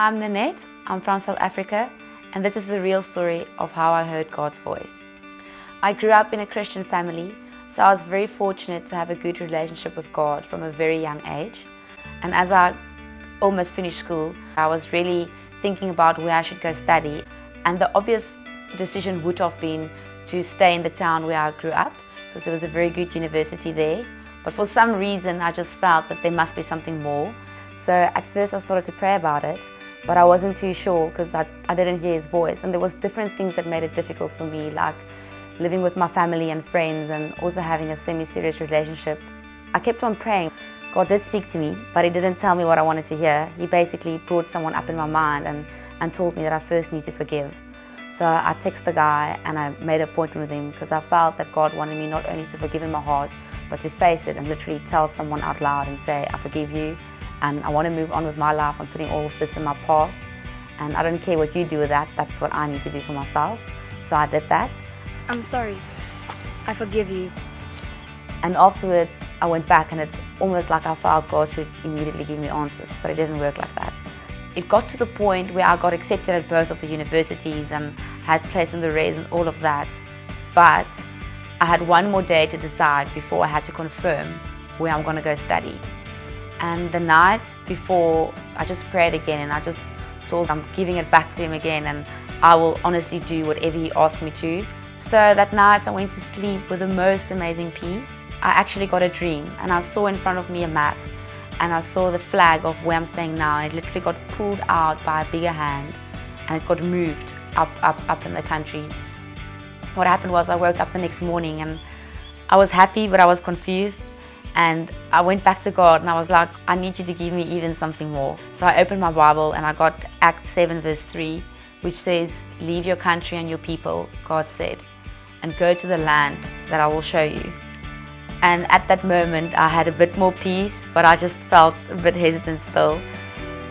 I'm Ninette, I'm from South Africa, and this is the real story of how I heard God's voice. I grew up in a Christian family, so I was very fortunate to have a good relationship with God from a very young age. And as I almost finished school, I was really thinking about where I should go study. And the obvious decision would have been to stay in the town where I grew up, because there was a very good university there. But for some reason, I just felt that there must be something more. So at first I started to pray about it, but I wasn't too sure because I didn't hear his voice. And there was different things that made it difficult for me, like living with my family and friends and also having a semi-serious relationship. I kept on praying. God did speak to me, but he didn't tell me what I wanted to hear. He basically brought someone up in my mind and told me that I first need to forgive. So I texted the guy and I made an appointment with him because I felt that God wanted me not only to forgive in my heart, but to face it and literally tell someone out loud and say, I forgive you and I want to move on with my life. I'm putting all of this in my past and I don't care what you do with that. That's what I need to do for myself. So I did that. I'm sorry. I forgive you. And afterwards, I went back and it's almost like I felt God should immediately give me answers, but it didn't work like that. It got to the point where I got accepted at both of the universities and had place in the race and all of that. But I had one more day to decide before I had to confirm where I'm going to go study. And the night before, I just prayed again and I just told I'm giving it back to him again and I will honestly do whatever he asks me to. So that night I went to sleep with the most amazing peace. I actually got a dream and I saw in front of me a map and I saw the flag of where I'm staying now and it literally got pulled out by a bigger hand and it got moved up in the country. What happened was I woke up the next morning and I was happy but I was confused. And I went back to God and I was like, I need you to give me even something more. So I opened my Bible and I got Acts 7 verse 3, which says, leave your country and your people, God said, and go to the land that I will show you. And at that moment, I had a bit more peace, but I just felt a bit hesitant still.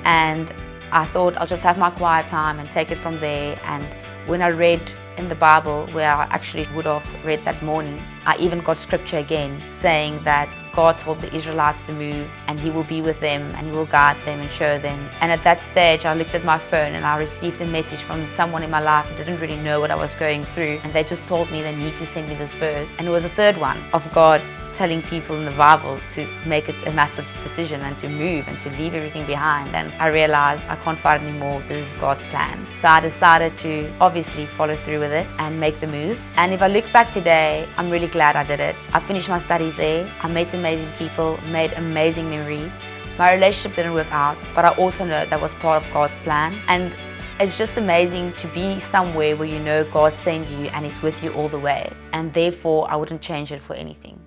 And I thought I'll just have my quiet time and take it from there. And when I read in the Bible, where I actually would have read that morning, I even got scripture again saying that God told the Israelites to move and he will be with them and he will guide them and show them. And at that stage I looked at my phone and I received a message from someone in my life who didn't really know what I was going through, and they just told me they need to send me this verse. And it was a third one of God telling people in the Bible to make it a massive decision and to move and to leave everything behind. And I realized I can't fight anymore. This is God's plan. So I decided to obviously follow through with it and make the move. And if I look back today, I'm really glad I did it. I finished my studies there. I met amazing people, made amazing memories. My relationship didn't work out, but I also know that was part of God's plan. And it's just amazing to be somewhere where you know God sent you and He's with you all the way. And therefore, I wouldn't change it for anything.